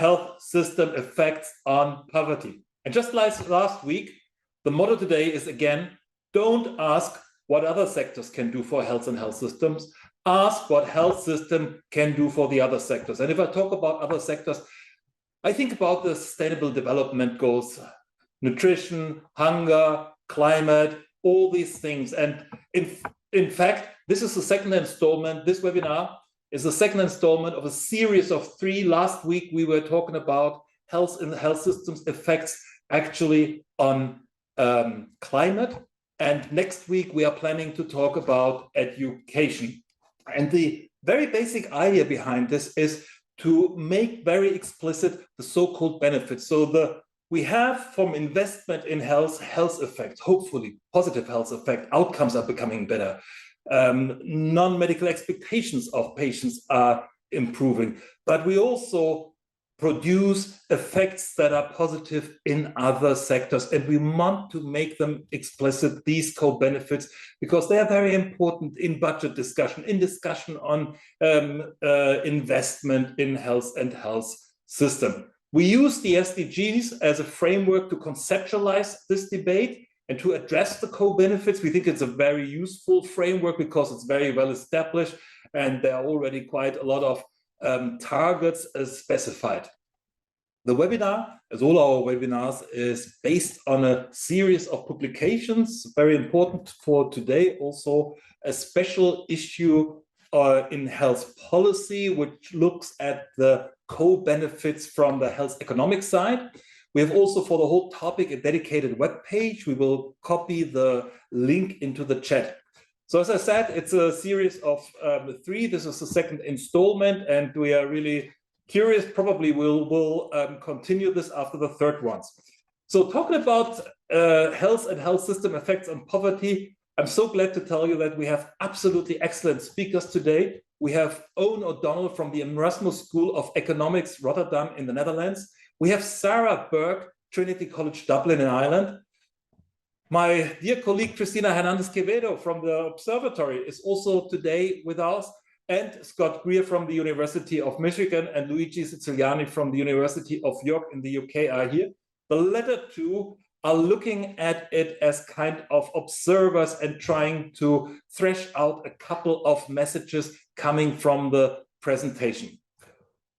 health system effects on poverty. And just like last week, the motto today is again, don't ask what other sectors can do for health and health systems, ask what health system can do for the other sectors. And if I talk about other sectors, I think about the Sustainable Development Goals, nutrition, hunger, climate, all these things. And in fact, this is the second installment. This webinar is the second installment of a series of 3. Last week, we were talking about health and health systems effects actually on climate. And next week, we are planning to talk about education. And the very basic idea behind this is to make very explicit the so-called benefits. So we have from investment in health effect, hopefully positive health effect, outcomes are becoming better. Non-medical expectations of patients are improving, but we also produce effects that are positive in other sectors, and we want to make them explicit, these co-benefits, because they are very important in budget discussion, in discussion on investment in health and health system. We use the SDGs as a framework to conceptualize this debate and to address the co-benefits. We think it's a very useful framework because it's very well established and there are already quite a lot of targets specified. The webinar, as all our webinars, is based on a series of publications, very important for today, also a special issue in health policy, which looks at the co-benefits from the health economic side. We have also for the whole topic a dedicated web page. We will copy the link into the chat. So as I said, it's a series of 3. This is the second installment, and we are really curious. Probably we'll continue this after the third ones. So talking about health and health system effects on poverty, I'm so glad to tell you that we have absolutely excellent speakers today. We have Owen O'Donnell from the Erasmus School of Economics, Rotterdam in the Netherlands. We have Sara, Burke, Trinity College, Dublin in Ireland. My dear colleague, Cristina Hernandez-Quevedo from the Observatory is also today with us, and Scott Greer from the University of Michigan and Luigi Siciliani from the University of York in the UK are here. The latter two are looking at it as kind of observers and trying to thresh out a couple of messages coming from the presentation.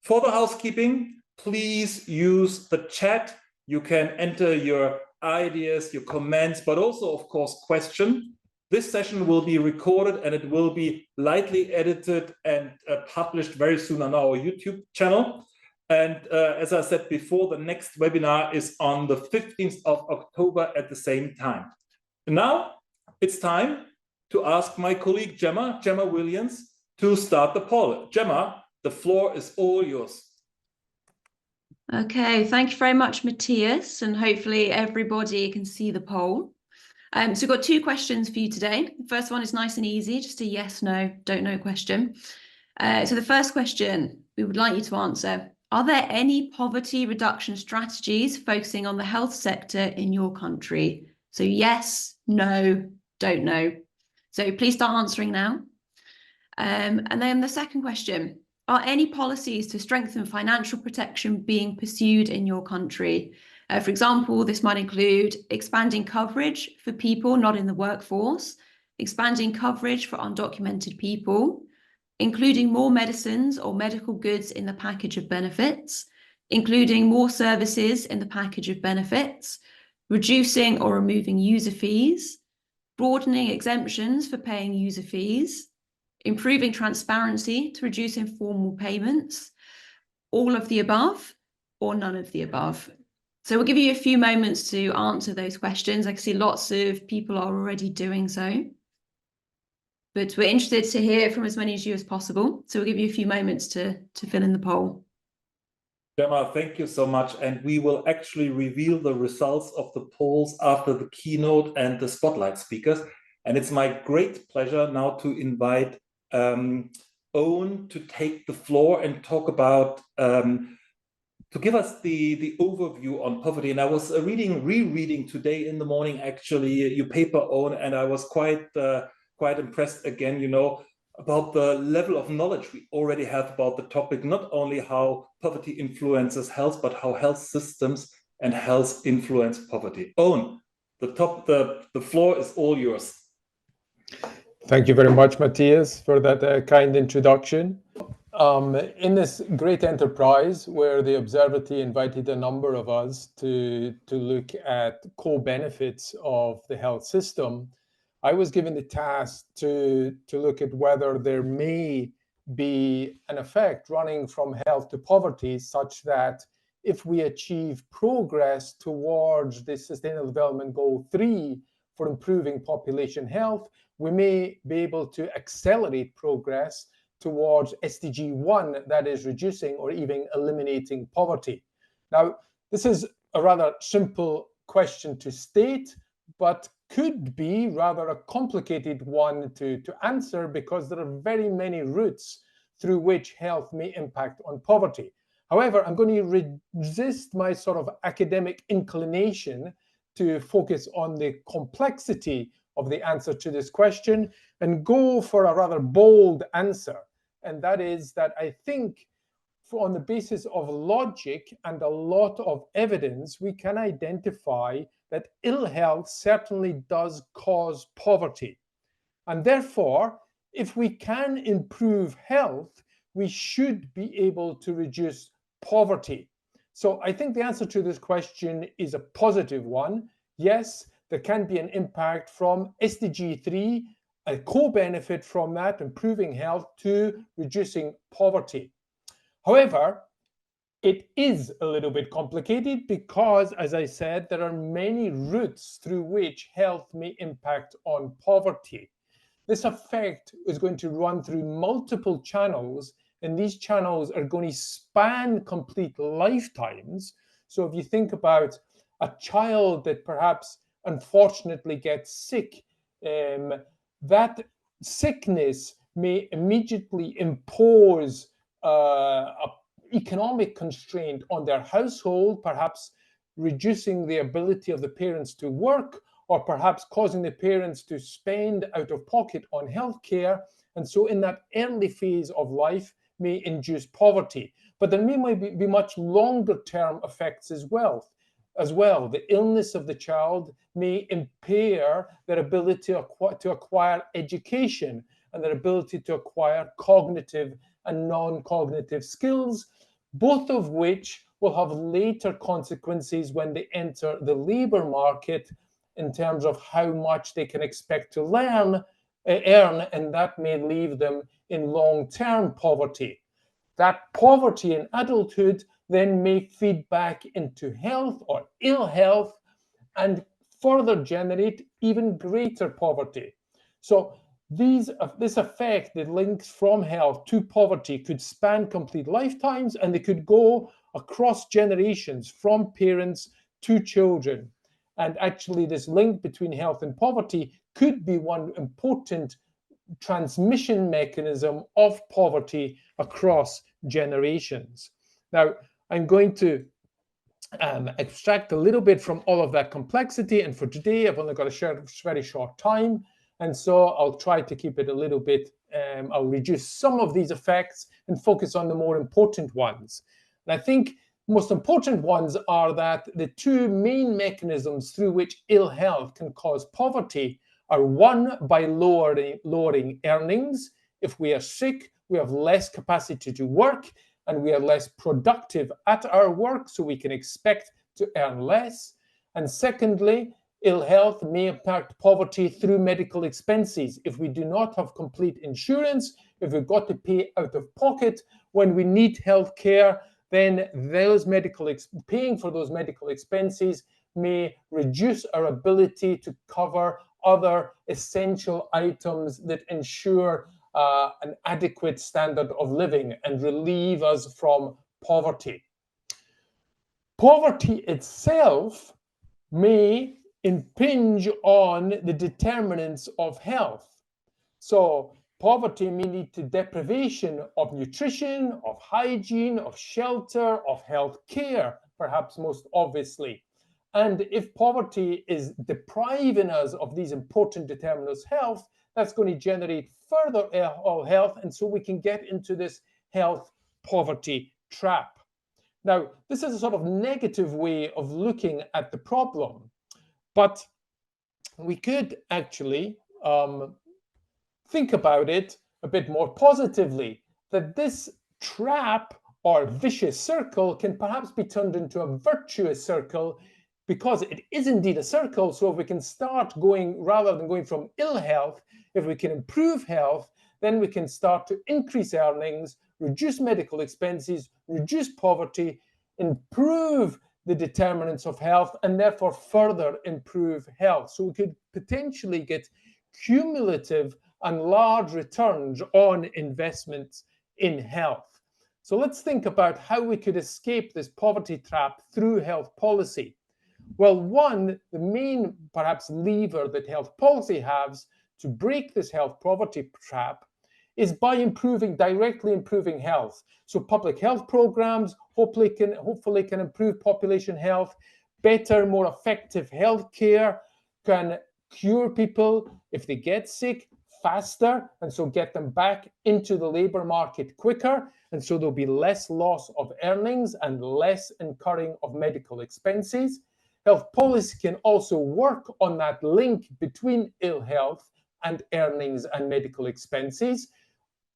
For the housekeeping, please use the chat. You can enter your ideas, your comments, but also, of course, questions. This session will be recorded and it will be lightly edited and published very soon on our YouTube channel. And as I said before, the next webinar is on the 15th of October at the same time. And now it's time to ask my colleague Gemma Williams to start the poll. Gemma, the floor is all yours. Okay, thank you very much, Matthias, and hopefully everybody can see the poll. So we've got 2 questions for you today. The first one is nice and easy, just a yes, no, don't know question. So the first question we would like you to answer: are there any poverty reduction strategies focusing on the health sector in your country? So yes, no, don't know. So please start answering now. And then the second question: are any policies to strengthen financial protection being pursued in your country? For example, this might include expanding coverage for people not in the workforce, expanding coverage for undocumented people, including more medicines or medical goods in the package of benefits, including more services in the package of benefits, reducing or removing user fees, broadening exemptions for paying user fees, improving transparency to reduce informal payments, all of the above, or none of the above. So we'll give you a few moments to answer those questions. I can see lots of people are already doing so, but we're interested to hear from as many of you as possible. So we'll give you a few moments to fill in the poll. Gemma, thank you so much. And we will actually reveal the results of the polls after the keynote and the spotlight speakers. And it's my great pleasure now to invite Owen to take the floor and talk about, to give us the overview on poverty. And I was rereading today in the morning, actually, your paper, Owen, and I was quite impressed again. You know, about the level of knowledge we already have about the topic, not only how poverty influences health, but how health systems and health influence poverty. Owen, the floor is all yours. Thank you very much, Matthias, for that kind introduction. In this great enterprise where the Observatory invited a number of us to look at co-benefits of the health system, I was given the task to look at whether there may be an effect running from health to poverty, such that if we achieve progress towards the Sustainable Development Goal 3 for improving population health, we may be able to accelerate progress towards SDG 1, that is reducing or even eliminating poverty. Now, this is a rather simple question to state, but could be rather a complicated one to answer, because there are very many routes through which health may impact on poverty. However, I'm going to resist my sort of academic inclination to focus on the complexity of the answer to this question and go for a rather bold answer. And that is that I think on the basis of logic and a lot of evidence, we can identify that ill health certainly does cause poverty. And therefore, if we can improve health, we should be able to reduce poverty. So I think the answer to this question is a positive one. Yes, there can be an impact from SDG 3, a co-benefit from that, improving health, to reducing poverty. However, it is a little bit complicated because, as I said, there are many routes through which health may impact on poverty. This effect is going to run through multiple channels, and these channels are going to span complete lifetimes. So if you think about a child that perhaps unfortunately gets sick, that sickness may immediately impose an economic constraint on their household, perhaps reducing the ability of the parents to work, or perhaps causing the parents to spend out of pocket on healthcare. And so in that early phase of life may induce poverty. But there may be much longer term effects as well. The illness of the child may impair their ability to acquire education and their ability to acquire cognitive and non-cognitive skills, both of which will have later consequences when they enter the labor market in terms of how much they can expect to earn, and that may leave them in long-term poverty. That poverty in adulthood then may feed back into health or ill health and further generate even greater poverty. So this effect that links from health to poverty could span complete lifetimes, and they could go across generations from parents to children. And actually, this link between health and poverty could be one important transmission mechanism of poverty across generations. Now, I'm going to extract a little bit from all of that complexity, and for today I've only got a very short time, and so I'll try to keep it a little bit, I'll reduce some of these effects and focus on the more important ones. And I think the most important ones are that the two main mechanisms through which ill health can cause poverty are: one, by lowering earnings. If we are sick, we have less capacity to work, and we are less productive at our work, so we can expect to earn less. And secondly, ill health may impact poverty through medical expenses. If we do not have complete insurance, if we've got to pay out of pocket when we need health care, then paying for those medical expenses may reduce our ability to cover other essential items that ensure an adequate standard of living and relieve us from poverty. Poverty itself may impinge on the determinants of health. So poverty may lead to deprivation of nutrition, of hygiene, of shelter, of health care, perhaps most obviously. And if poverty is depriving us of these important determinants of health, that's going to generate further ill health, and so we can get into this health poverty trap. Now, this is a sort of negative way of looking at the problem, but we could actually think about it a bit more positively, that this trap or vicious circle can perhaps be turned into a virtuous circle, because it is indeed a circle. So if we can start going, rather than going from ill health, if we can improve health, then we can start to increase earnings, reduce medical expenses, reduce poverty, improve the determinants of health, and therefore further improve health. So we could potentially get cumulative and large returns on investments in health. So let's think about how we could escape this poverty trap through health policy. Well, one, the main perhaps lever that health policy has to break this health poverty trap is by directly improving health. So public health programs hopefully can improve population health. Better, more effective health care can cure people if they get sick faster, and so get them back into the labor market quicker, and so there'll be less loss of earnings and less incurring of medical expenses. Health policy can also work on that link between ill health and earnings and medical expenses,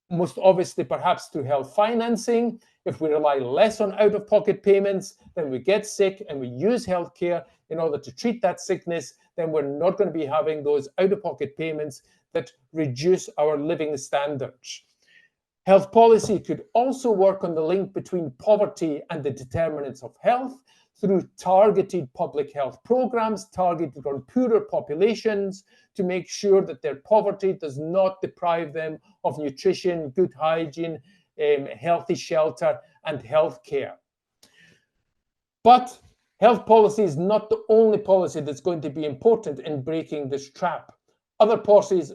most obviously perhaps through health financing. If we rely less on out-of-pocket payments, then we get sick and we use healthcare in order to treat that sickness, then we're not going to be having those out-of-pocket payments that reduce our living standards. Health policy could also work on the link between poverty and the determinants of health through targeted public health programs targeted on poorer populations to make sure that their poverty does not deprive them of nutrition, good hygiene, healthy shelter, and health care. But health policy is not the only policy that's going to be important in breaking this trap. Other policies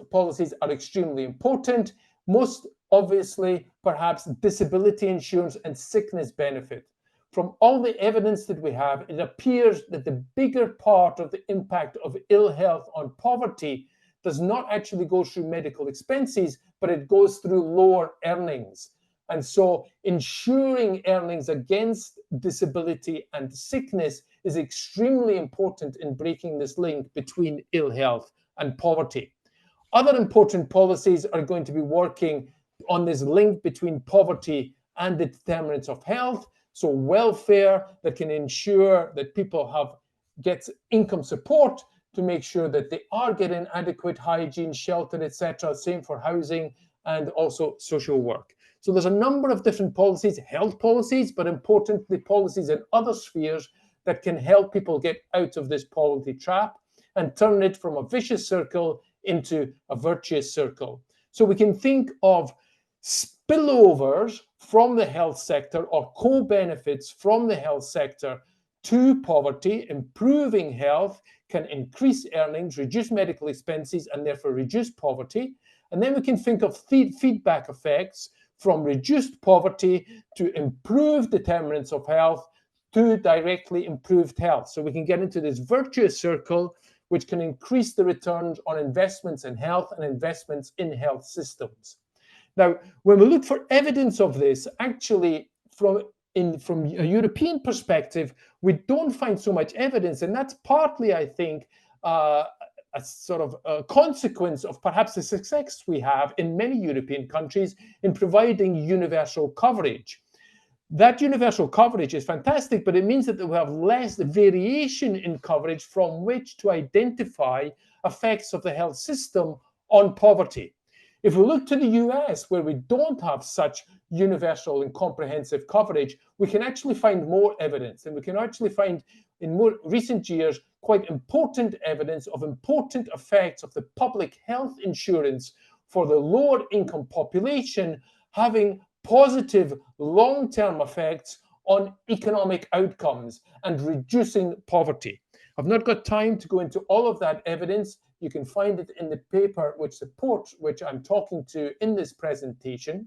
are extremely important, most obviously perhaps disability insurance and sickness benefit. From all the evidence that we have, it appears that the bigger part of the impact of ill health on poverty does not actually go through medical expenses, but it goes through lower earnings. And so ensuring earnings against disability and sickness is extremely important in breaking this link between ill health and poverty. Other important policies are going to be working on this link between poverty and the determinants of health. So welfare that can ensure that people get income support to make sure that they are getting adequate hygiene, shelter, etc. Same for housing and also social work. So there's a number of different policies, health policies, but importantly policies in other spheres that can help people get out of this poverty trap and turn it from a vicious circle into a virtuous circle. So we can think of spillovers from the health sector or co-benefits from the health sector to poverty. Improving health can increase earnings, reduce medical expenses, and therefore reduce poverty. And then we can think of feedback effects from reduced poverty to improved determinants of health to directly improved health. So we can get into this virtuous circle which can increase the returns on investments in health and investments in health systems. Now, when we look for evidence of this, actually from a European perspective, we don't find so much evidence, and that's partly, I think, a sort of a consequence of perhaps the success we have in many European countries in providing universal coverage. That universal coverage is fantastic, but it means that we have less variation in coverage from which to identify effects of the health system on poverty. If we look to the US, where we don't have such universal and comprehensive coverage, we can actually find more evidence, and we can actually find in more recent years quite important evidence of important effects of the public health insurance for the lower income population having positive long-term effects on economic outcomes and reducing poverty. I've not got time to go into all of that evidence. You can find it in the paper which supports which I'm talking to in this presentation.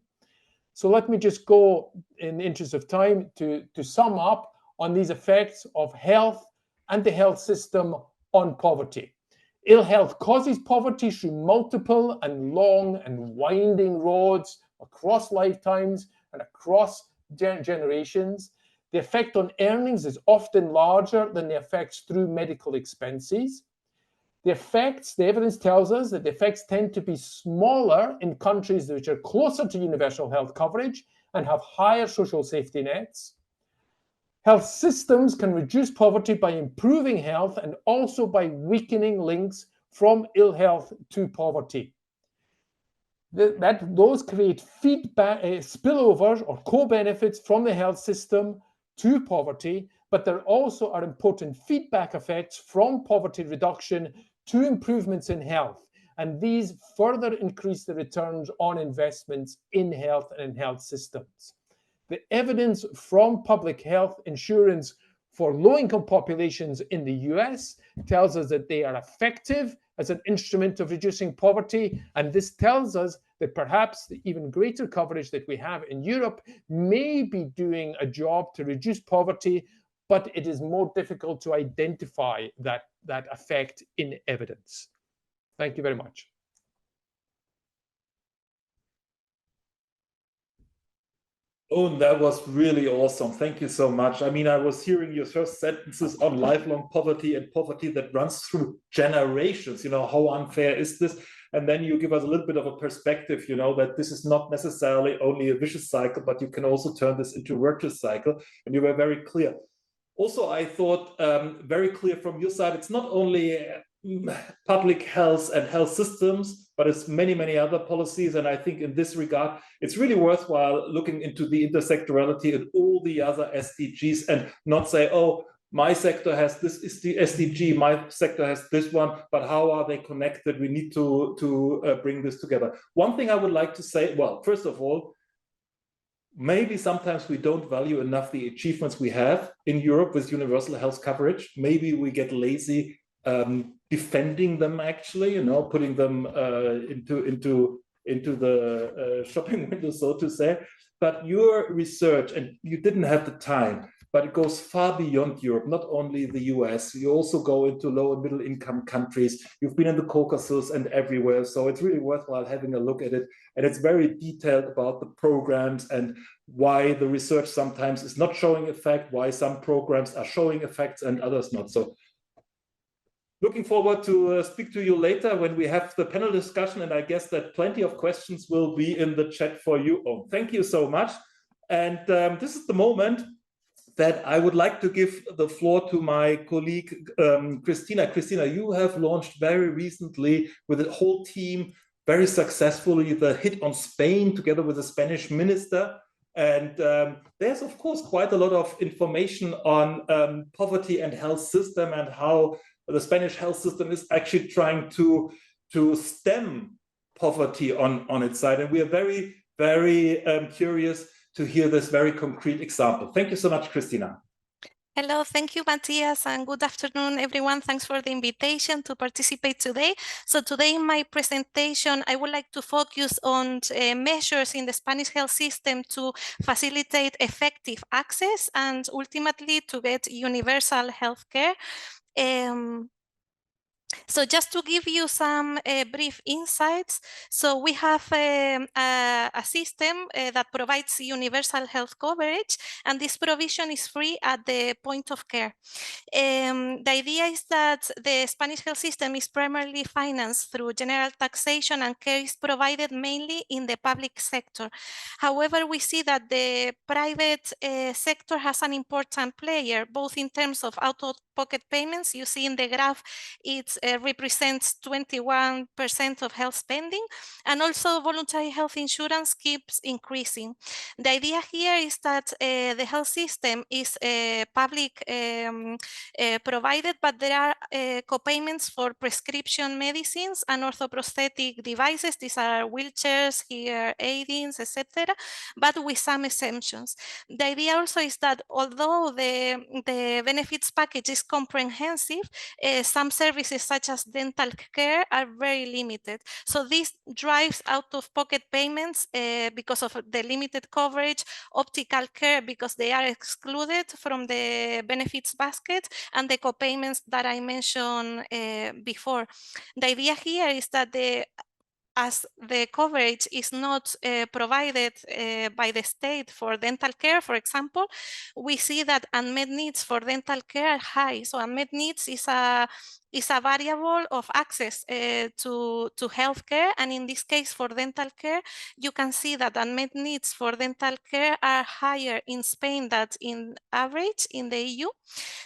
So let me just go, in the interest of time, to sum up on these effects of health and the health system on poverty. Ill health causes poverty through multiple and long and winding roads across lifetimes and across generations. The effect on earnings is often larger than the effects through medical expenses. The effects, the evidence tells us that the effects tend to be smaller in countries which are closer to universal health coverage and have higher social safety nets. Health systems can reduce poverty by improving health and also by weakening links from ill health to poverty. Those create feedback, spillovers or co-benefits from the health system to poverty, but there also are important feedback effects from poverty reduction to improvements in health. And these further increase the returns on investments in health and in health systems. The evidence from public health insurance for low-income populations in the US tells us that they are effective as an instrument of reducing poverty. And this tells us that perhaps the even greater coverage that we have in Europe may be doing a job to reduce poverty, but it is more difficult to identify that effect in evidence. Thank you very much. Oh, that was really awesome. Thank you so much. I mean, I was hearing your first sentences on lifelong poverty and poverty that runs through generations. You know, how unfair is this? And then you give us a little bit of a perspective, you know, that this is not necessarily only a vicious cycle, but you can also turn this into a virtuous cycle. And you were very clear. Also, I thought very clear from your side, it's not only public health and health systems, but it's many, many other policies. And I think in this regard, it's really worthwhile looking into the intersectorality and all the other SDGs and not say, oh, my sector has this SDG, my sector has this one, but how are they connected? We need to bring this together. One thing I would like to say, well, first of all, maybe sometimes we don't value enough the achievements we have in Europe with universal health coverage. Maybe we get lazy defending them, actually, you know, putting them into the shopping window, so to say. But your research, and you didn't have the time, but it goes far beyond Europe, not only the US. You also go into low and middle income countries. You've been in the Caucasus and everywhere. So it's really worthwhile having a look at it. And it's very detailed about the programs and why the research sometimes is not showing effect, why some programs are showing effects and others not. So looking forward to speak to you later when we have the panel discussion. And I guess that plenty of questions will be in the chat for you. Oh, thank you so much. And this is the moment that I would like to give the floor to my colleague, Christina. Christina, you have launched very recently with the whole team, very successfully, the hit on Spain together with the Spanish minister. And there's, of course, quite a lot of information on poverty and health system and how the Spanish health system is actually trying to stem poverty on its side. And we are very, very curious to hear this very concrete example. Thank you so much, Christina. Hello, thank you, Matthias, and good afternoon, everyone. Thanks for the invitation to participate today. So today in my presentation, I would like to focus on measures in the Spanish health system to facilitate effective access and ultimately to get universal health care. So just to give you some brief insights, so we have a system that provides universal health coverage, and this provision is free at the point of care. The idea is that the Spanish health system is primarily financed through general taxation and care is provided mainly in the public sector. However, we see that the private sector has an important player, both in terms of out-of-pocket payments. You see in the graph, it represents 21% of health spending, and also voluntary health insurance keeps increasing. The idea here is that the health system is public provided, but there are co-payments for prescription medicines and orthoprosthetic devices. These are wheelchairs, here aidings, etc., but with some exemptions. The idea also is that although the benefits package is comprehensive, some services such such as dental care, are very limited. So this drives out-of-pocket payments because of the limited coverage, optical care because they are excluded from the benefits basket, and the co-payments that I mentioned before. The idea here is that as the coverage is not provided by the state for dental care, for example, we see that unmet needs for dental care are high. So unmet needs is a variable of access to healthcare, and in this case for dental care, you can see that unmet needs for dental care are higher in Spain than in average in the EU,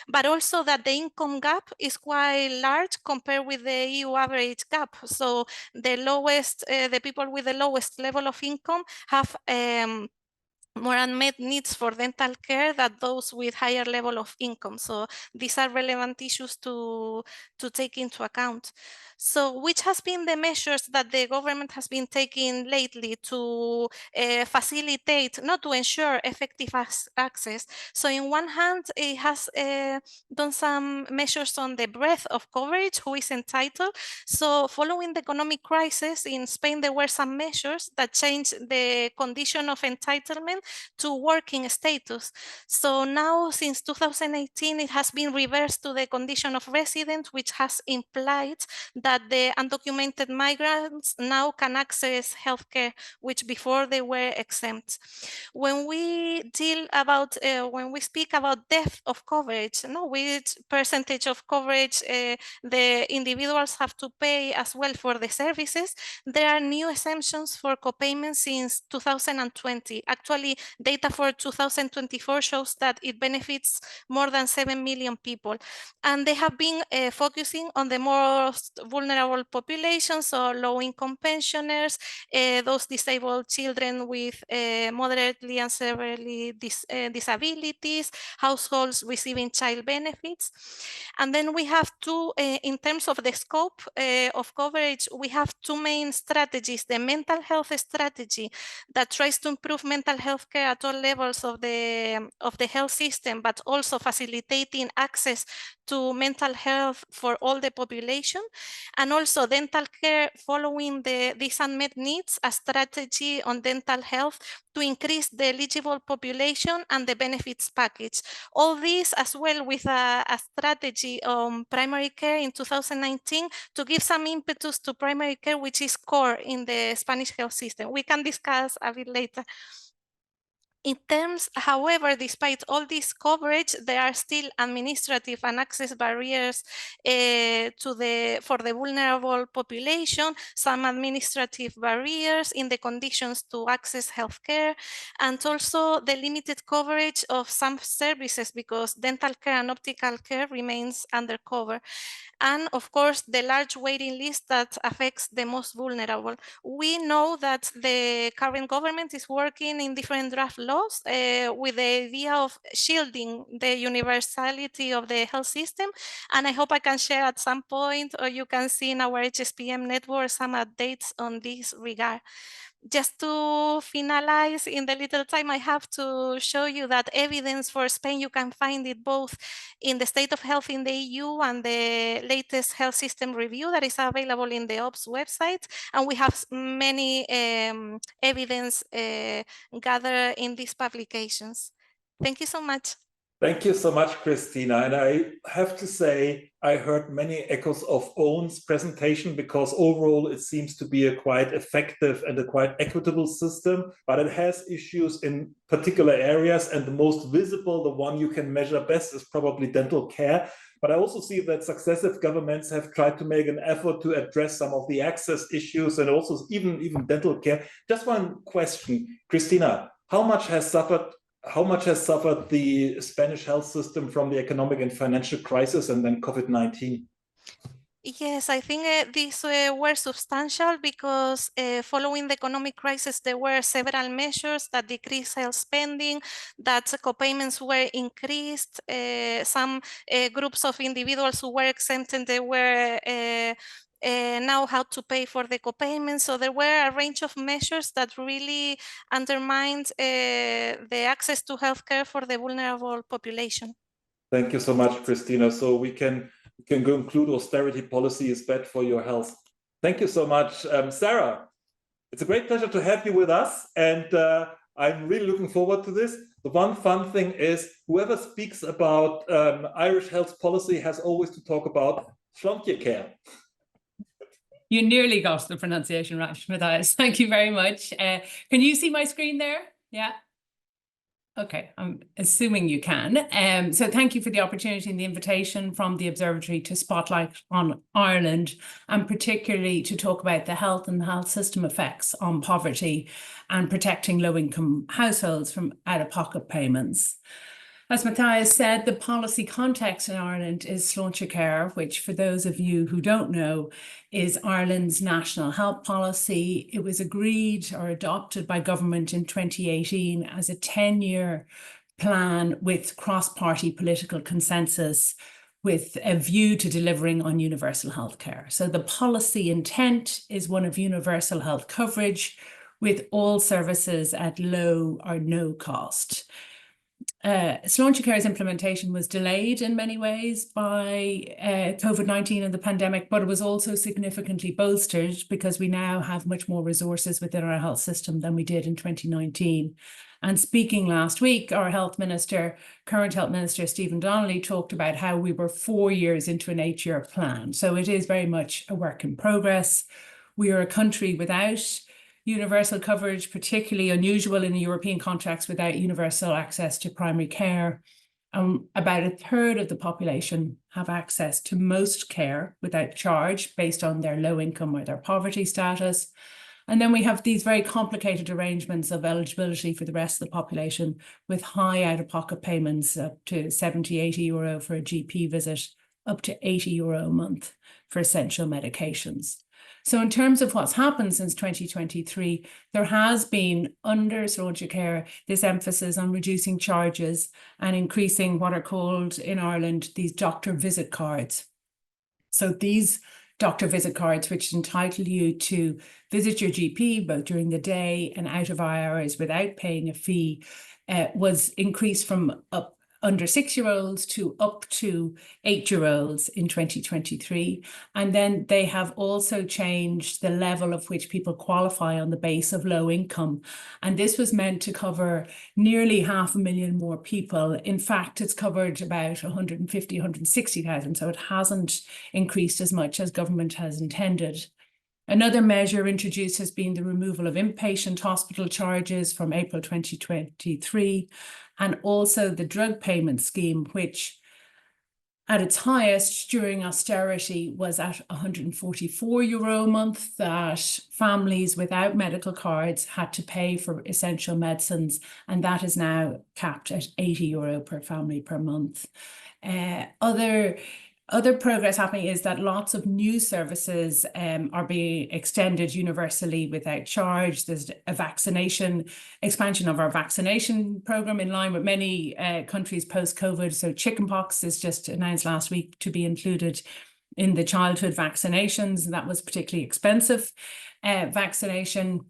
but also that the income gap is quite large compared with the EU average gap. So the lowest, the people with the lowest level of income have more unmet needs for dental care than those with higher level of income. So these are relevant issues to take into account. So which has been the measures that the government has been taking lately to facilitate, not to ensure effective access? So in one hand, it has done some measures on the breadth of coverage, who is entitled. So following the economic crisis in Spain, there were some measures that changed the condition of entitlement to working status. So now, since 2018, it has been reversed to the condition of resident, which has implied that the undocumented migrants now can access healthcare, which before they were exempt. When we deal about, when we speak about depth of coverage, which percentage of coverage the individuals have to pay as well for the services, there are new exemptions for co-payments since 2020. Actually, data for 2024 shows that it benefits more than 7 million people. And they have been focusing on the most vulnerable populations, so low-income pensioners, those disabled children with moderately and severely disabilities, households receiving child benefits. And then we have two, in terms of the scope of coverage, we have two main strategies. The mental health strategy that tries to improve mental health care at all levels of the health system, but also facilitating access to mental health for all the population, and also dental care following these unmet needs, a strategy on dental health to increase the eligible population and the benefits package. All this as well with a strategy on primary care in 2019 to give some impetus to primary care, which is core in the Spanish health system. We can discuss a bit later. In terms, however, despite all this coverage, there are still administrative and access barriers for the vulnerable population, some administrative barriers in the conditions to access healthcare, and also the limited coverage of some services because dental care and optical care remains undercover. And of course, the large waiting list that affects the most vulnerable. We know that the current government is working in different draft laws with the idea of shielding the universality of the health system. And I hope I can share at some point, or you can see in our HSPM network some updates on this regard. Just to finalize, in the little time I have to show you that evidence for Spain, you can find it both in the state of health in the EU and the latest health system review that is available in the OPS website. And we have many evidence gathered in these publications. Thank you so much. Thank you so much, Christina. And I have to say, I heard many echoes of Owen's presentation because overall it seems to be a quite effective and a quite equitable system, but it has issues in particular areas. And the most visible, the one you can measure best, is probably dental care. But I also see that successive governments have tried to make an effort to address some of the access issues and also even dental care. Just one question, Christina, how much has suffered the Spanish health system from the economic and financial crisis and then COVID-19? Yes, I think these were substantial because following the economic crisis, there were several measures that decreased health spending, that co-payments were increased, some groups of individuals who were exempted, they were now how to pay for the co-payments. So there were a range of measures that really undermined the access to healthcare for the vulnerable population. Thank you so much, Christina. So we can we can conclude austerity policy is bad for your health. Thank you so much, Sara. It's a great pleasure to have you with us, and I'm really looking forward to this. The one fun thing is whoever speaks about Irish health policy has always to talk about care. You nearly got the pronunciation right, Matthias. Thank you very much. Can you see my screen there? Yeah. Okay, I'm assuming you can. So thank you for the opportunity and the invitation from the Observatory to spotlight on Ireland, and particularly to talk about the health and the health system effects on poverty and protecting low-income households from out-of-pocket payments. As Matthias said, the policy context in Ireland is Sláinte Care, which, for those of you who don't know, is Ireland's national health policy. It was agreed or adopted by government in 2018 as a 10-year plan with cross-party political consensus, with a view to delivering on universal health care. So the policy intent is one of universal health coverage with all services at low or no cost. Sláinte Care's implementation was delayed in many ways by COVID-19 and the pandemic, but it was also significantly bolstered because we now have much more resources within our health system than we did in 2019. And speaking last week, our health minister, current health minister, Stephen Donnelly, talked about how we were 4 years into an 8-year plan. So it is very much a work in progress. We are a country without universal coverage, particularly unusual in the European context, without universal access to primary care. About a third of the population have access to most care without charge based on their low income or their poverty status. And then we have these very complicated arrangements of eligibility for the rest of the population, with high out-of-pocket payments up to 70, 80 euro for a GP visit, up to 80 euro a month for essential medications. So in terms of what's happened since 2023, there has been, under Sláinte Care, this emphasis on reducing charges and increasing what are called in Ireland these doctor visit cards. So these doctor visit cards, which entitle you to visit your GP both during the day and out of hours without paying a fee, was increased from under 6-year-olds to up to 8-year-olds in 2023. And then they have also changed the level of which people qualify on the base of low income. And this was meant to cover nearly 500,000 more people. In fact, it's covered about 150, 160,000. So it hasn't increased as much as government has intended. Another measure introduced has been the removal of inpatient hospital charges from April 2023, and also the drug payment scheme, which at its highest during austerity was at 144 euro a month, that families without medical cards had to pay for essential medicines, and that is now capped at 80 euro per family per month. Other progress happening is that lots of new services are being extended universally without charge. There's a expansion of our vaccination program in line with many countries post-COVID. So chickenpox is just announced last week to be included in the childhood vaccinations. And that was particularly expensive vaccination.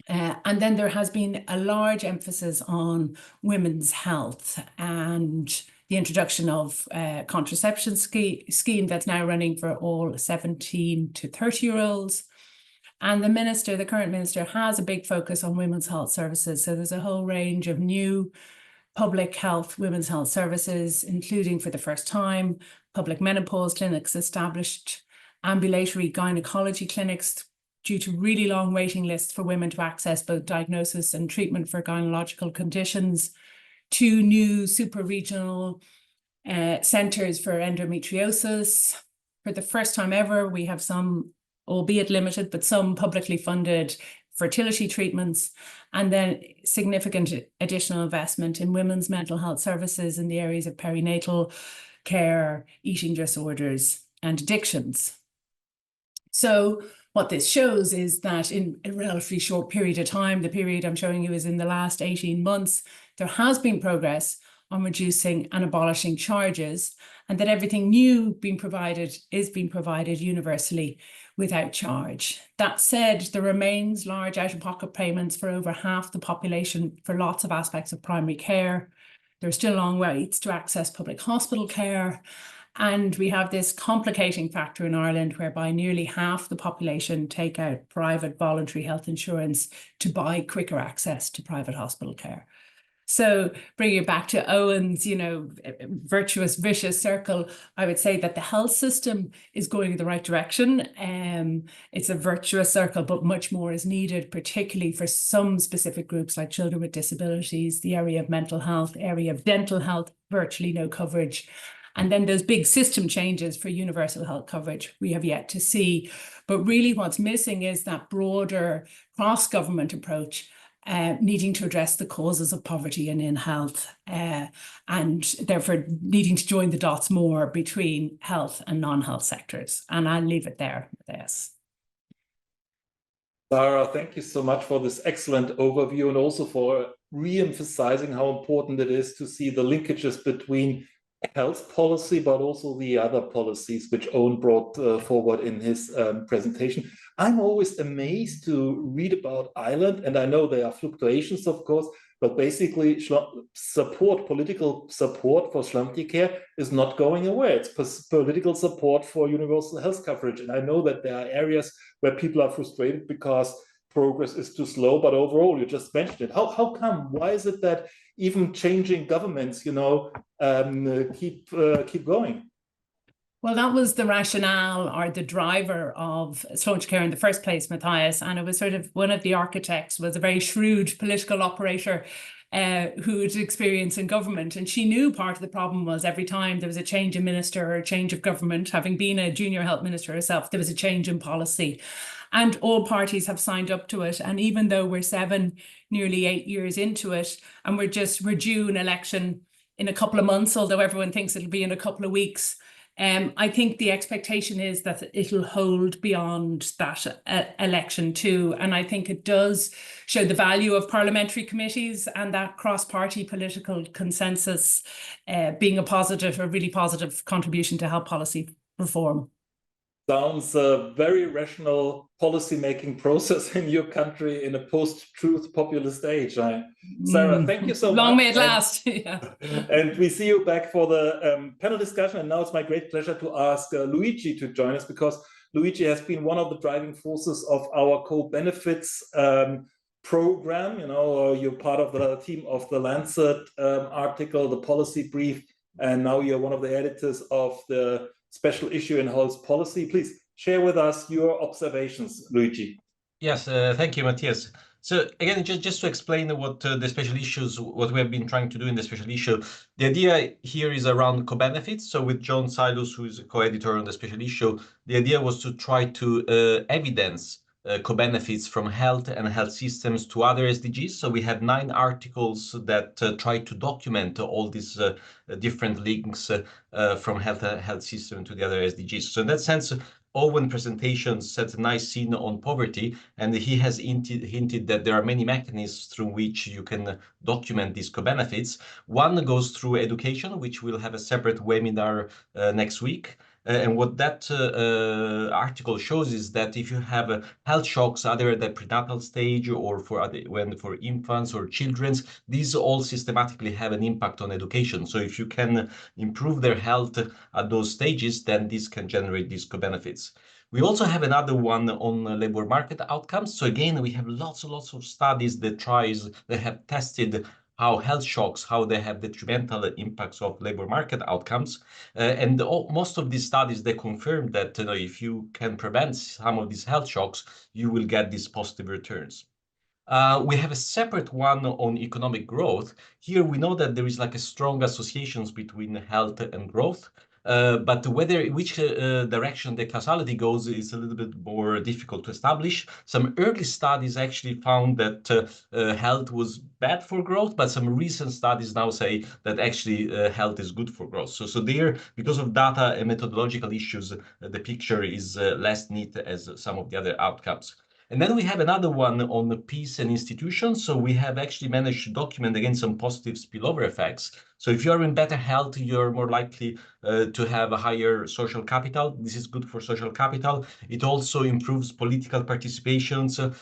And then there has been a large emphasis on women's health and the introduction of a contraception scheme that's now running for all 17 to 30-year-olds. And the current minister, has a big focus on women's health services. So there's a whole range of new public health, women's health services, including for the first time, public menopause clinics established, ambulatory gynecology clinics due to really long waiting lists for women to access both diagnosis and treatment for gynecological conditions, 2 new super-regional centres for endometriosis. For the first time ever, we have some, albeit limited, but some publicly funded fertility treatments, and then significant additional investment in women's mental health services in the areas of perinatal care, eating disorders, and addictions. So what this shows is that in a relatively short period of time, the period I'm showing you is in the last 18 months, there has been progress on reducing and abolishing charges, and that everything new is being provided universally without charge. That said, there remains large out-of-pocket payments for over half the population for lots of aspects of primary care. There are still long waits to access public hospital care, And we have this complicating factor in Ireland whereby nearly half the population take out private voluntary health insurance to buy quicker access to private hospital care. So bringing it back to Owen's, virtuous, vicious circle, I would say that the health system is going in the right direction. It's a virtuous circle, but much more is needed, particularly for some specific groups like children with disabilities, the area of mental health, area of dental health, virtually no coverage. And then those big system changes for universal health coverage we have yet to see. But really what's missing is that broader cross-government approach, needing to address the causes of poverty and in health, and therefore needing to join the dots more between health and non-health sectors. And I'll leave it there with this. Sara, thank you so much for this excellent overview and also for re-emphasizing how important it is to see the linkages between health policy, but also the other policies which Owen brought forward in his presentation. I'm always amazed to read about Ireland, and I know there are fluctuations, of course, but basically political support for Schlumpty care is not going away. It's political support for universal health coverage. And I know that there are areas where people are frustrated because progress is too slow, but overall, you just mentioned it. How come? Why is it that even changing governments, keep going? Well, that was the rationale or the driver of Schlumpty care in the first place, Matthias. And it was sort of one of the architects was a very shrewd political operator who had experience in government. And she knew part of the problem was every time there was a change in minister or a change of government, having been a junior health minister herself, there was a change in policy. And all parties have signed up to it. And even though we're nearly 8 years into it, and we're due an election in a couple of months, although everyone thinks it'll be in a couple of weeks, I think the expectation is that it'll hold beyond that election too. And I think it does show the value of parliamentary committees and that cross-party political consensus being a really positive contribution to health policy reform. Sounds a very rational policy-making process in your country in a post-truth populist age. Sarah, thank you so much. Long may it last. Yeah. And we see you back for the panel discussion. And now it's my great pleasure to ask Luigi to join us, because Luigi has been one of the driving forces of our co-benefits program. You're part of the team of the Lancet article, the policy brief, and now you're one of the editors of the special issue in health policy. Please share with us your observations, Luigi. Yes, thank you, Matthias. So again, just to explain what the special issues, what we have been trying to do in the special issue, the idea here is around co-benefits. So with John Silos, who is a co-editor on the special issue, the idea was to try to evidence co-benefits from health and health systems to other SDGs. So we have 9 articles that try to document all these different links from health system to the other SDGs. So in that sense, Owen presentation set a nice scene on poverty, and he has hinted that there are many mechanisms through which you can document these co-benefits. One goes through education, which will have a separate webinar next week. And what that article shows is that if you have health shocks, either at the prenatal stage or for infants or children, these all systematically have an impact on education. So if you can improve their health at those stages, then this can generate these co-benefits. We also have another one on labor market outcomes. So again, we have lots of studies that have tested how health shocks, how they have detrimental impacts of labor market outcomes. And most of these studies, they confirm that if you can prevent some of these health shocks, you will get these positive returns. We have a separate one on economic growth. Here we know that there is like a strong associations between health and growth. But which direction the causality goes is a little bit more difficult to establish. Some early studies actually found that health was bad for growth, but some recent studies now say that actually health is good for growth. So there, because of data and methodological issues, the picture is less neat as some of the other outcomes. And then we have another one on peace and institutions. So we have actually managed to document again some positive spillover effects. So if you're in better health, you're more likely to have a higher social capital. This is good for social capital. It also improves political participations.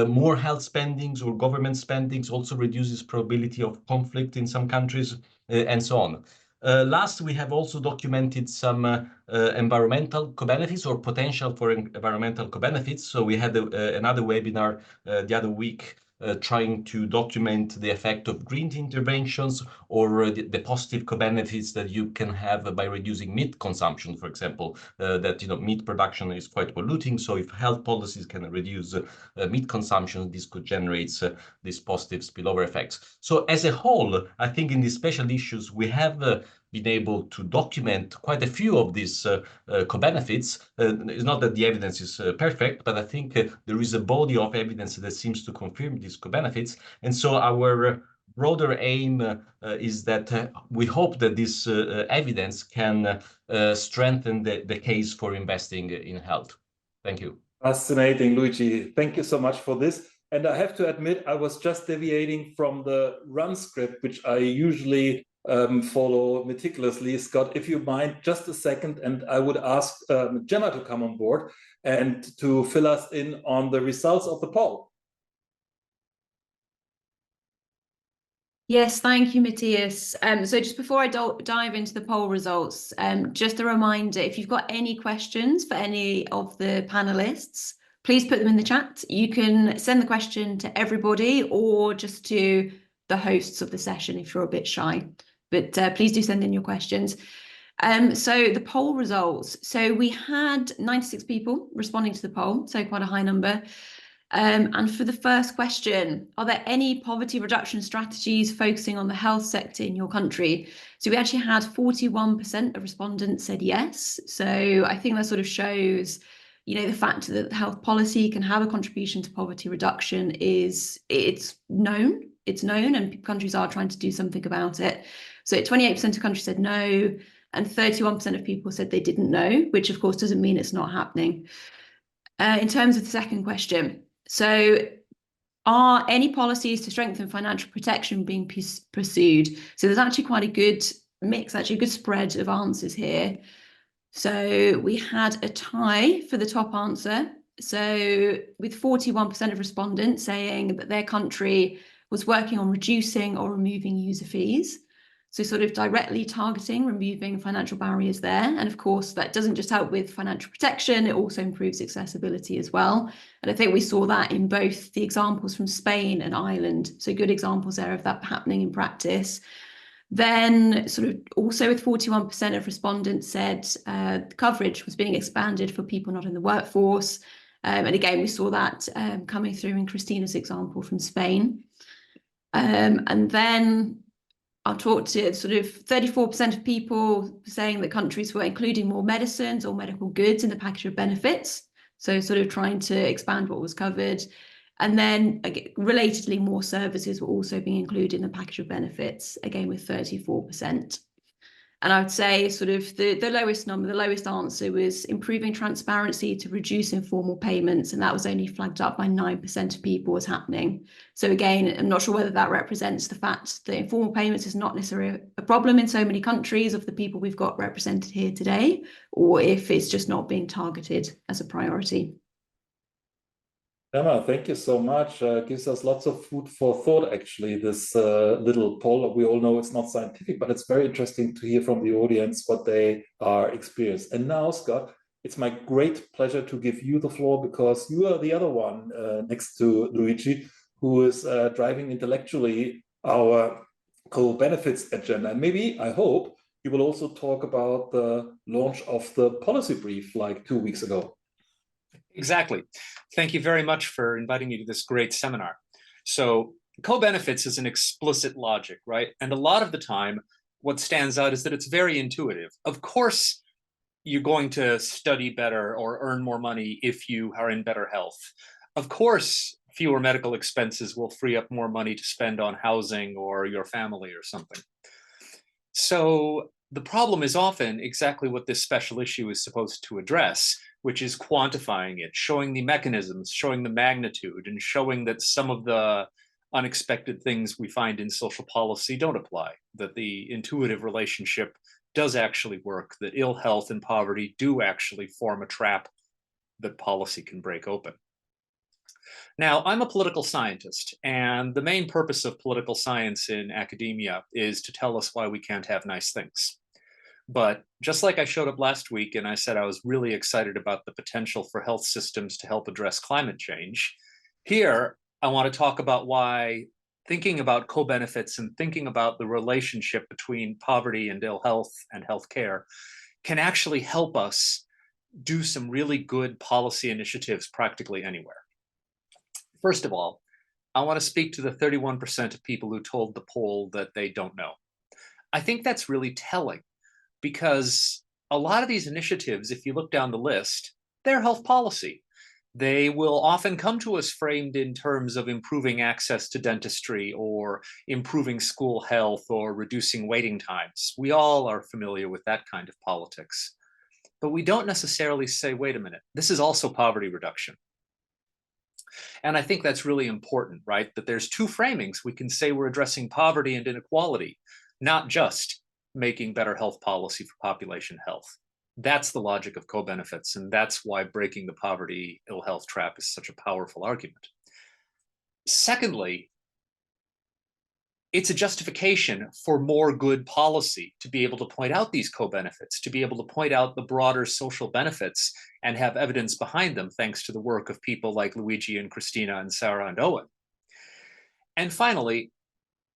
More health spendings or government spendings also reduces probability of conflict in some countries, and so on. Last, we have also documented some environmental co-benefits or potential for environmental co-benefits. So we had another webinar the other week trying to document the effect of green interventions or the positive co-benefits that you can have by reducing meat consumption, for example, that meat production is quite polluting. So if health policies can reduce meat consumption, this could generate these positive spillover effects. So as a whole, I think in these special issues, we have been able to document quite a few of these co-benefits. It's not that the evidence is perfect, but I think there is a body of evidence that seems to confirm these co-benefits. And so our broader aim is that we hope that this evidence can strengthen the case for investing in health. Thank you. Fascinating, Luigi. Thank you so much for this. And I have to admit, I was just deviating from the run script, which I usually follow meticulously. Scott, if you mind, just a second, and I would ask Gemma to come on board and to fill us in on the results of the poll. Yes, thank you, Matthias. So just before I dive into the poll results, just a reminder, if you've got any questions for any of the panelists, please put them in the chat. You can send the question to everybody or just to the hosts of the session if you're a bit shy. But please do send in your questions. So the poll results. So we had 96 people responding to the poll, so quite a high number. And for the first question, are there any poverty reduction strategies focusing on the health sector in your country? So we actually had 41% of respondents said yes. So I think that sort of shows, the fact that health policy can have a contribution to poverty reduction it's known, and countries are trying to do something about it. So 28% of countries said no, and 31% of people said they didn't know, which of course doesn't mean it's not happening. In terms of the second question, so are any policies to strengthen financial protection being pursued? So there's actually quite a good mix, actually a good spread of answers here. So we had a tie for the top answer. So with 41% of respondents saying that their country was working on reducing or removing user fees. So sort of directly targeting, removing financial barriers there. And of course, that doesn't just help with financial protection, it also improves accessibility as well. And I think we saw that in both the examples from Spain and Ireland. So good examples there of that happening in practice. Then sort of also with 41% of respondents said coverage was being expanded for people not in the workforce. And again, we saw that coming through in Christina's example from Spain. And then I'll talk to sort of 34% of people saying that countries were including more medicines or medical goods in the package of benefits. So sort of trying to expand what was covered. And then relatedly, more services were also being included in the package of benefits, again with 34%. And I would say sort of the lowest number, the lowest answer was improving transparency to reduce informal payments. And that was only flagged up by 9% of people as happening. So again, I'm not sure whether that represents the fact that informal payments is not necessarily a problem in so many countries of the people we've got represented here today, or if it's just not being targeted as a priority. Emma, thank you so much. Gives us lots of food for thought, actually, this little poll. We all know it's not scientific, but it's very interesting to hear from the audience what they are experienced. And now, Scott, it's my great pleasure to give you the floor because you are the other one next to Luigi, who is driving intellectually our co-benefits agenda. And maybe, I hope, you will also talk about the launch of the policy brief like 2 weeks ago. Exactly. Thank you very much for inviting me to this great seminar. So co-benefits is an explicit logic, right? And a lot of the time, what stands out is that it's very intuitive. Of course, you're going to study better or earn more money if you are in better health. Of course, fewer medical expenses will free up more money to spend on housing or your family or something. So the problem is often exactly what this special issue is supposed to address, which is quantifying it, showing the mechanisms, showing the magnitude, and showing that some of the unexpected things we find in social policy don't apply, that the intuitive relationship does actually work, that ill health and poverty do actually form a trap that policy can break open. Now, I'm a political scientist, and the main purpose of political science in academia is to tell us why we can't have nice things. But just like I showed up last week and I said I was really excited about the potential for health systems to help address climate change, here I want to talk about why thinking about co-benefits and thinking about the relationship between poverty and ill health and healthcare can actually help us do some really good policy initiatives practically anywhere. First of all, I want to speak to the 31% of people who told the poll that they don't know. I think that's really telling, because a lot of these initiatives, if you look down the list, they're health policy. They will often come to us framed in terms of improving access to dentistry or improving school health or reducing waiting times. We all are familiar with that kind of politics. But we don't necessarily say, wait a minute, this is also poverty reduction. And I think that's really important, right? That there's two framings. We can say we're addressing poverty and inequality, not just making better health policy for population health. That's the logic of co-benefits, and that's why breaking the poverty ill health trap is such a powerful argument. Secondly, it's a justification for more good policy to be able to point out these co-benefits, to be able to point out the broader social benefits and have evidence behind them, thanks to the work of people like Luigi and Christina and Sara and Owen. And finally,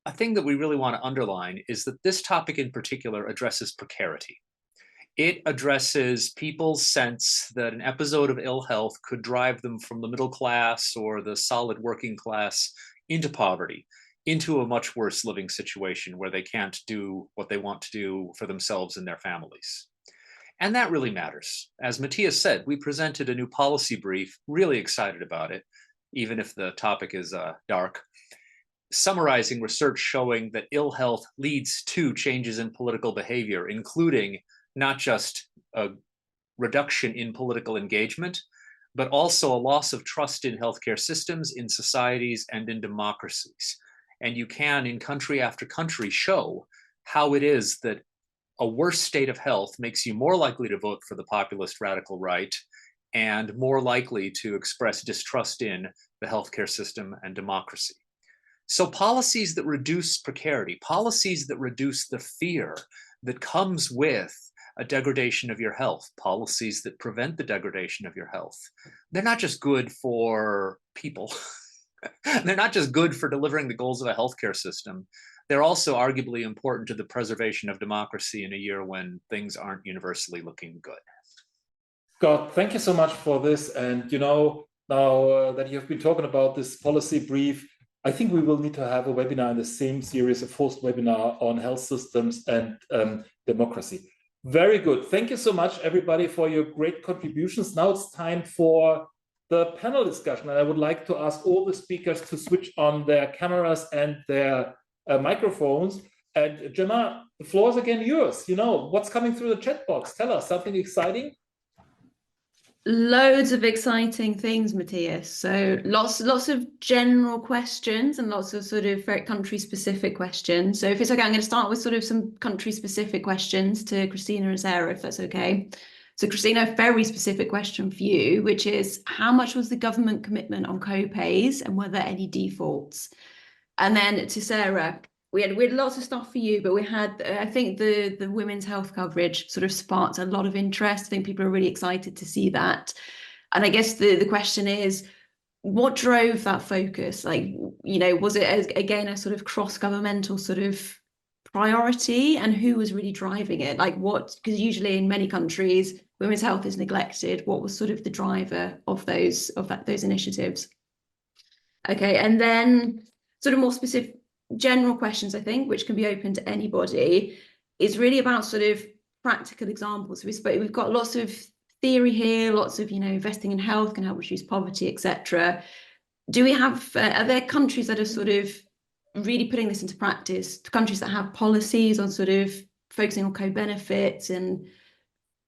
a thing that we really want to underline is that this topic in particular addresses precarity. It addresses people's sense that an episode of ill health could drive them from the middle class or the solid working class into poverty, into a much worse living situation where they can't do what they want to do for themselves and their families. And that really matters. As Matthias said, we presented a new policy brief, really excited about it, even if the topic is dark, summarizing research showing that ill health leads to changes in political behavior, including not just a reduction in political engagement, but also a loss of trust in healthcare systems, in societies, and in democracies. And you can, in country after country, show how it is that a worse state of health makes you more likely to vote for the populist radical right and more likely to express distrust in the healthcare system and democracy. So policies that reduce precarity, policies that reduce the fear that comes with a degradation of your health, policies that prevent the degradation of your health, they're not just good for people. They're not just good for delivering the goals of a healthcare system. They're also arguably important to the preservation of democracy in a year when things aren't universally looking good. Scott, thank you so much for this. And now that you've been talking about this policy brief, I think we will need to have a webinar in the same series, a first webinar on health systems and democracy. Very good. Thank you so much, everybody, for your great contributions. Now it's time for the panel discussion. And I would like to ask all the speakers to switch on their cameras and their microphones. And Gemma, the floor is again yours. What's coming through the chat box? Tell us something exciting. Loads of exciting things, Matthias. So lots of general questions and lots of sort of very country-specific questions. So if it's okay, I'm going to start with sort of some country-specific questions to Christina and Sara, if that's okay. So Christina, a very specific question for you, which is how much was the government commitment on co-pays and were there any defaults? And then to Sara, we had lots of stuff for you, but we had, I think the women's health coverage sort of sparked a lot of interest. I think people are really excited to see that. And I guess the question is, what drove that focus? Like, was it, again, a sort of cross-governmental sort of priority, and who was really driving it? Like because usually in many countries, women's health is neglected. What was sort of the driver of those initiatives? Okay, and then sort of more specific, general questions, I think, which can be open to anybody, is really about sort of practical examples. We've got lots of theory here, lots of, investing in health can help reduce poverty, etc. Do we have, are there countries that are sort of really putting this into practice, countries that have policies on sort of focusing on co-benefits and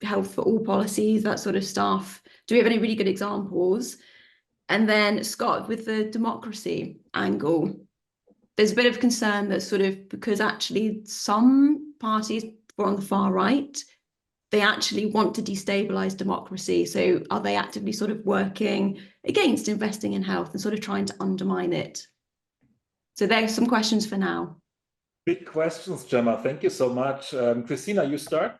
health for all policies, that sort of stuff? Do we have any really good examples? And then Scott, with the democracy angle, there's a bit of concern that sort of, because actually some parties were on the far right, they actually want to destabilize democracy. So are they actively sort of working against investing in health and sort of trying to undermine it? So there's some questions for now. Big questions, Gemma. Thank you so much. Christina, you start.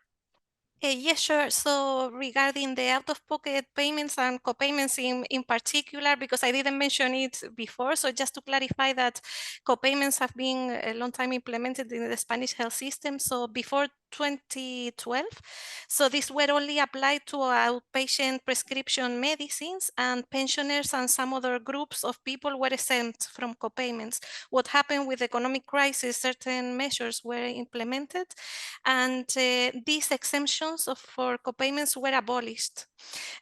Yes, sure. So regarding the out-of-pocket payments and co-payments in particular, because I didn't mention it before, so just to clarify that co-payments have been a long time implemented in the Spanish health system. So before 2012, so these were only applied to outpatient prescription medicines, and pensioners and some other groups of people were exempt from co-payments. What happened with the economic crisis, certain measures were implemented, and these exemptions for co-payments were abolished,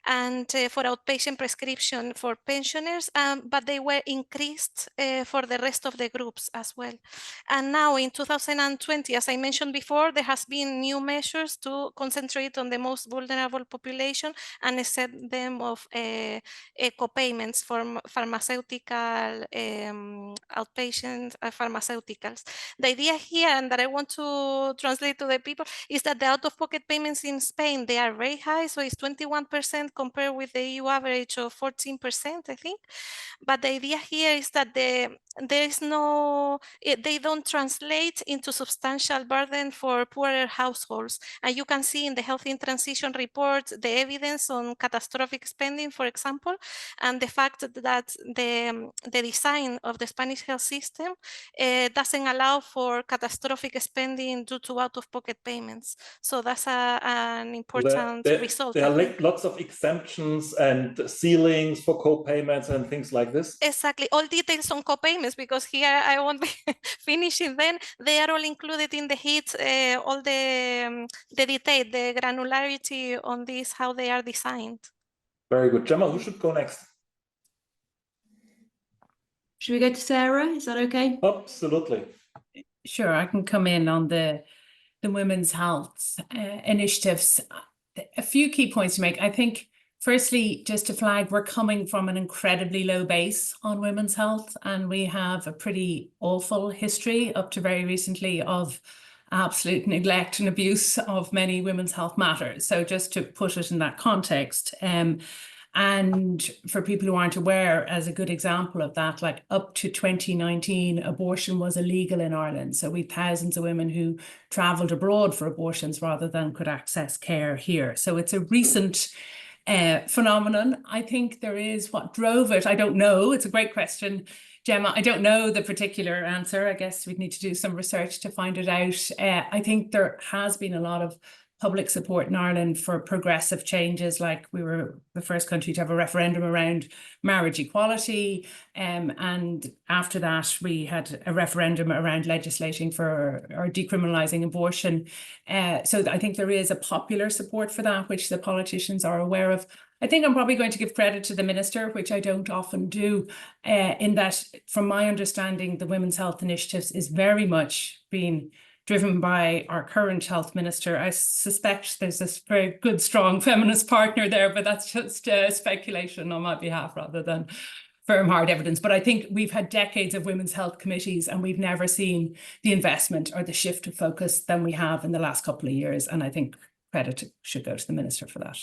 and for outpatient prescription for pensioners, but they were increased for the rest of the groups as well. And now in 2020, as I mentioned before, there has been new measures to concentrate on the most vulnerable population and accept them of co-payments for pharmaceutical outpatient pharmaceuticals. The idea here, and that I want to translate to the people, is that the out-of-pocket payments in Spain, they are very high, so it's 21% compared with the EU average of 14%, I think. But the idea here is that there is no, they don't translate into substantial burden for poorer households. And you can see in the Health in Transition report the evidence on catastrophic spending, for example, and the fact that the design of the Spanish health system doesn't allow for catastrophic spending due to out-of-pocket payments. So that's an important result. There are lots of exemptions and ceilings for co-payments and things like this. Exactly. All details on co-payments, because here I won't be finishing then. They are all included in the HIT, all the detail, the granularity on this, how they are designed. Very good. Gemma, who should go next? Should we go to Sara? Is that okay? Absolutely. Sure, I can come in on the women's health initiatives. A few key points to make. I think, firstly, just to flag, we're coming from an incredibly low base on women's health, and we have a pretty awful history up to very recently of absolute neglect and abuse of many women's health matters. So just to put it in that context, and for people who aren't aware, as a good example of that, like up to 2019, abortion was illegal in Ireland. So we have thousands of women who travelled abroad for abortions rather than could access care here. So it's a recent phenomenon. I think there is what drove it. I don't know. It's a great question, Gemma. I don't know the particular answer. I guess we'd need to do some research to find it out. I think there has been a lot of public support in Ireland for progressive changes, like we were the first country to have a referendum around marriage equality, and after that we had a referendum around legislating for or decriminalising abortion. So I think there is a popular support for that, which the politicians are aware of. I think I'm probably going to give credit to the minister, which I don't often do, in that, from my understanding, the Women's Health Initiatives is very much being driven by our current health minister. I suspect there's this very good, strong feminist partner there, but that's just speculation on my behalf rather than firm, hard evidence. But I think we've had decades of women's health committees, and we've never seen the investment or the shift of focus than we have in the last couple of years. And I think credit should go to the minister for that.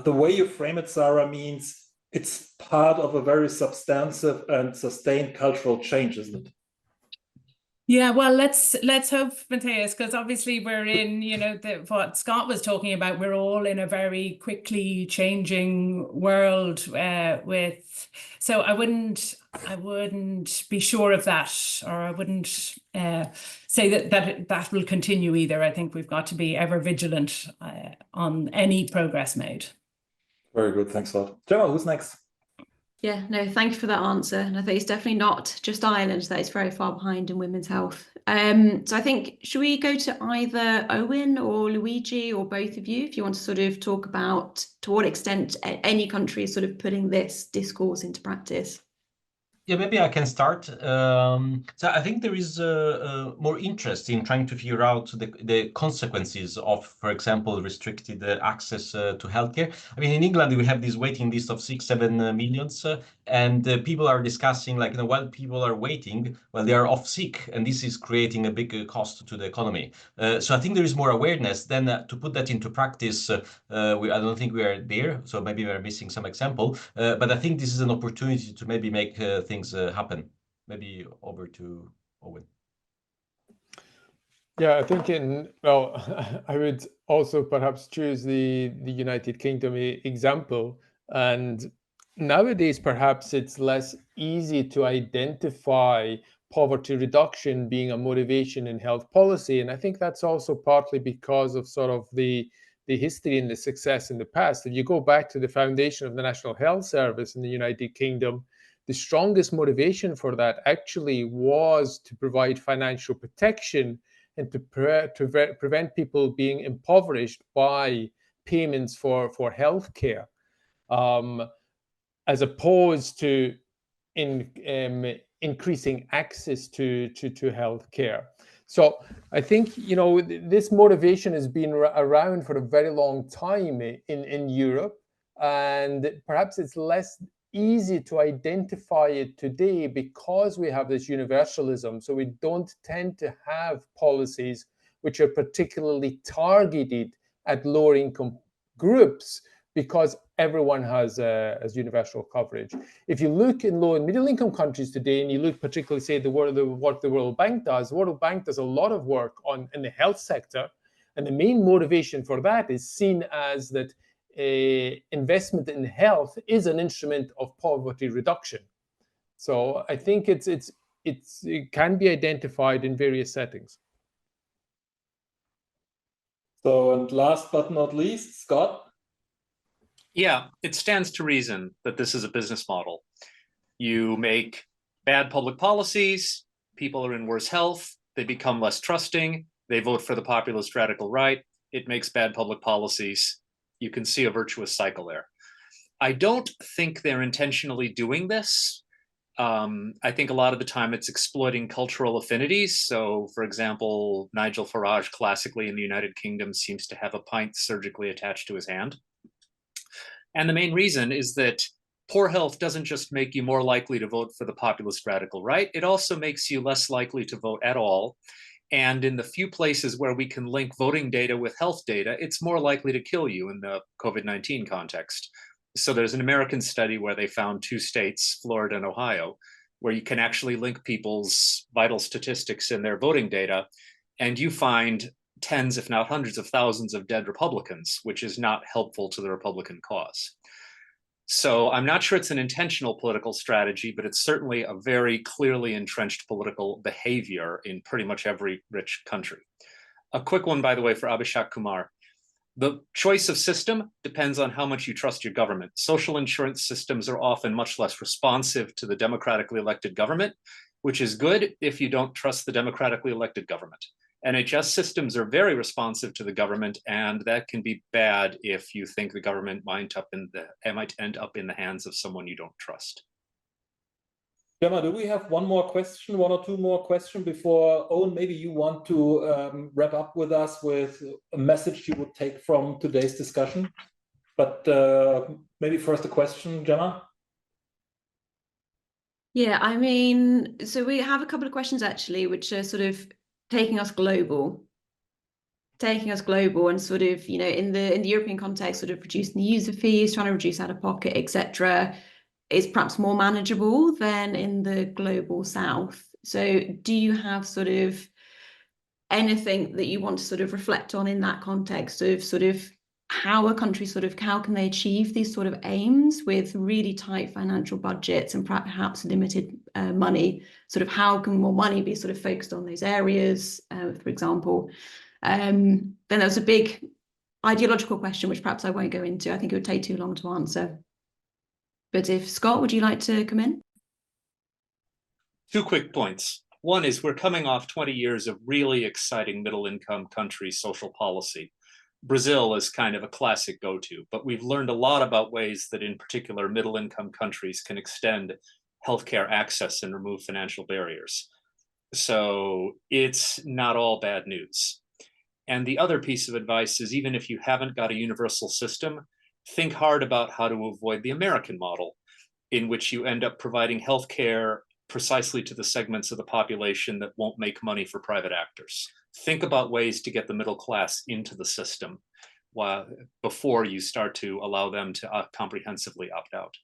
The way you frame it, Sara, means it's part of a very substantive and sustained cultural change, isn't it? Yeah, well, let's hope, Matthias, because obviously we're in, what Scott was talking about, we're all in a very quickly changing world so I wouldn't be sure of that, or I wouldn't say that will continue either. I think we've got to be ever vigilant on any progress made. Very good, thanks a lot. Gemma, who's next? Yeah, no, thank you for that answer. And I think it's definitely not just Ireland that is very far behind in women's health. So I think, should we go to either Owen or Luigi or both of you, if you want to sort of talk about to what extent any country is sort of putting this discourse into practice? Yeah, maybe I can start. So I think there is more interest in trying to figure out the consequences of, for example, restricted access to healthcare. I mean, in England, we have this waiting list of 6-7 millions, and people are discussing, like, while people are waiting, well, they are off sick, and this is creating a big cost to the economy. So I think there is more awareness. Then to put that into practice, I don't think we are there. So maybe we are missing some example. But I think this is an opportunity to maybe make things happen. Maybe over to Owen. Yeah, I think well, I would also perhaps choose the United Kingdom example. And nowadays, perhaps it's less easy to identify poverty reduction being a motivation in health policy. And I think that's also partly because of sort of the history and the success in the past. If you go back to the foundation of the National Health Service in the United Kingdom, the strongest motivation for that actually was to provide financial protection and to prevent people being impoverished by payments for healthcare, as opposed to increasing access to healthcare. So I think, this motivation has been around for a very long time in Europe, and perhaps it's less easy to identify it today because we have this universalism. So we don't tend to have policies which are particularly targeted at lower income groups, because everyone has universal coverage. If you look in low and middle income countries today, and you look particularly, say, what the World Bank does, the World Bank does a lot of work in the health sector, and the main motivation for that is seen as that investment in health is an instrument of poverty reduction. So I think it can be identified in various settings. So, and last but not least, Scott. Yeah, it stands to reason that this is a business model. You make bad public policies, people are in worse health, they become less trusting, they vote for the populist radical right, it makes bad public policies. You can see a virtuous cycle there. I don't think they're intentionally doing this. I think a lot of the time it's exploiting cultural affinities. So, for example, Nigel Farage classically in the United Kingdom seems to have a pint surgically attached to his hand. And the main reason is that poor health doesn't just make you more likely to vote for the populist radical right, it also makes you less likely to vote at all. And in the few places where we can link voting data with health data, it's more likely to kill you in the COVID-19 context. So there's an American study where they found 2 states, Florida and Ohio, where you can actually link people's vital statistics in their voting data, and you find tens, if not hundreds of thousands of dead Republicans, which is not helpful to the Republican cause. So I'm not sure it's an intentional political strategy, but it's certainly a very clearly entrenched political behavior in pretty much every rich country. A quick one, by the way, for Abhishek Kumar. The choice of system depends on how much you trust your government. Social insurance systems are often much less responsive to the democratically elected government, which is good if you don't trust the democratically elected government. NHS systems are very responsive to the government, and that can be bad if you think the government might end up in the hands of someone you don't trust. Gemma, do we have one more question, 1 or 2 more questions before Owen? Maybe you want to wrap up with us with a message you would take from today's discussion. But maybe first a question, Gemma. Yeah, I mean, so we have a couple of questions actually, which are sort of taking us global and sort of, in the European context, sort of reducing the user fees, trying to reduce out of pocket, etc., is perhaps more manageable than in the global south. So do you have sort of anything that you want to sort of reflect on in that context of sort of how a country how can they achieve these sort of aims with really tight financial budgets and perhaps limited money? Sort of how can more money be sort of focused on those areas, for example? Then there was a big ideological question, which perhaps I won't go into. I think it would take too long to answer. But if Scott, would you like to come in? 2 quick points. One is we're coming off 20 years of really exciting middle-income country social policy. Brazil is kind of a classic go-to, but we've learned a lot about ways that in particular middle-income countries can extend healthcare access and remove financial barriers. So it's not all bad news. And the other piece of advice is, even if you haven't got a universal system, think hard about how to avoid the American model, in which you end up providing healthcare precisely to the segments of the population that won't make money for private actors. Think about ways to get the middle class into the system before you start to allow them to comprehensively opt out.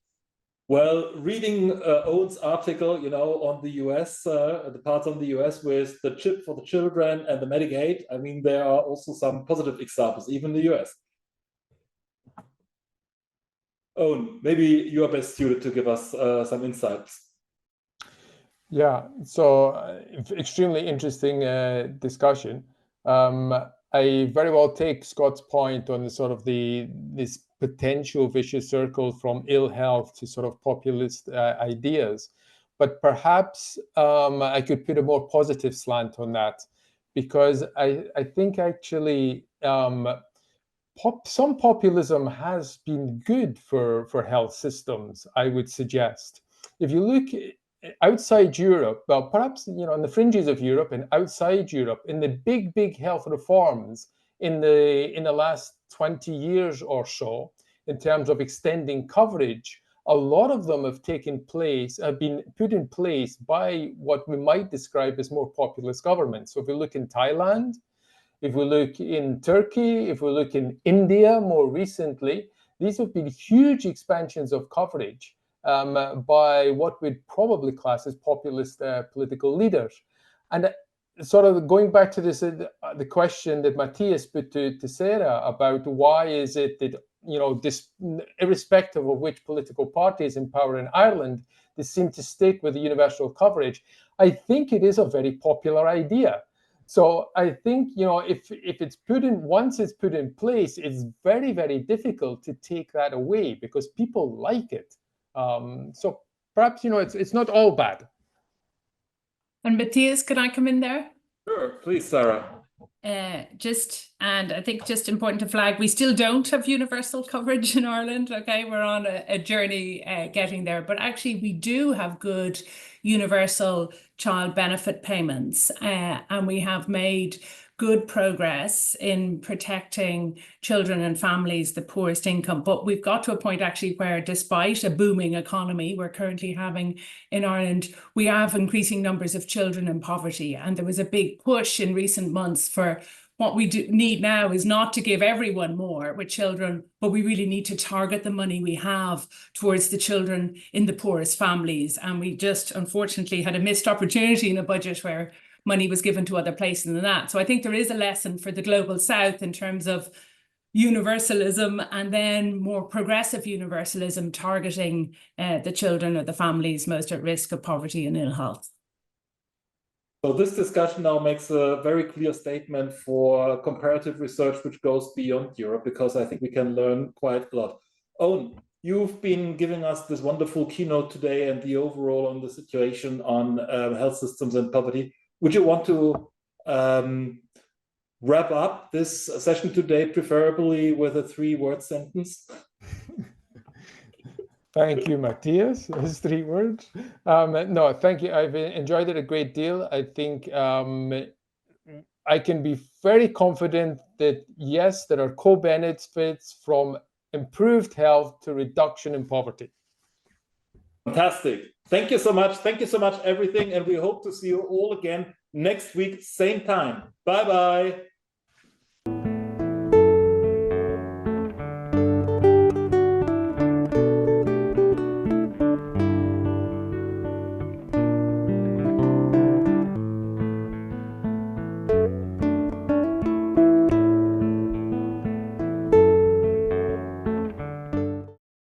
Well, reading Owen's article, on the US, the parts on the US with the chip for the children and the Medicaid, I mean, there are also some positive examples, even in the US. Owen, maybe you are best suited to give us some insights. Yeah, so extremely interesting discussion. I very well take Scott's point on the sort of this potential vicious circle from ill health to sort of populist ideas, but perhaps I could put a more positive slant on that, because I think actually some populism has been good for health systems, I would suggest. If you look outside Europe, well, perhaps, on the fringes of Europe and outside Europe, in the big health reforms in the last 20 years or so, in terms of extending coverage, a lot of them have been put in place by what we might describe as more populist governments. So if we look in Thailand, if we look in Turkey, if we look in India more recently, these have been huge expansions of coverage by what we'd probably class as populist political leaders. And sort of going back to this, the question that Matthias put to Sara about why is it that, this, irrespective of which political party is in power in Ireland, they seem to stick with the universal coverage. I think it is a very popular idea. So I think, if it's once it's put in place, it's very, very difficult to take that away because people like it. So perhaps, it's not all bad. And Matthias, can I come in there? Sure, please, Sara. And I think just important to flag, we still don't have universal coverage in Ireland. Okay, we're on a journey getting there, but actually we do have good universal child benefit payments, and we have made good progress in protecting children and families, the poorest income. But we've got to a point actually where, despite a booming economy we're currently having in Ireland, we have increasing numbers of children in poverty. And there was a big push in recent months for what we need now is not to give everyone more with children, but we really need to target the money we have towards the children in the poorest families. And we just unfortunately had a missed opportunity in a budget where money was given to other places than that. So I think there is a lesson for the global south in terms of universalism, and then more progressive universalism targeting the children or the families most at risk of poverty and ill health. So this discussion now makes a very clear statement for comparative research which goes beyond Europe, because I think we can learn quite a lot. Owen, you've been giving us this wonderful keynote today and the overall on the situation on health systems and poverty. Would you want to wrap up this session today, preferably with a 3-word sentence? Thank you, Matthias. Those 3 words. No, thank you. I've enjoyed it a great deal. I think I can be very confident that, yes, there are co-benefits from improved health to reduction in poverty. Fantastic. Thank you so much. Thank you so much, everything. And we hope to see you all again next week, same time. Bye-bye.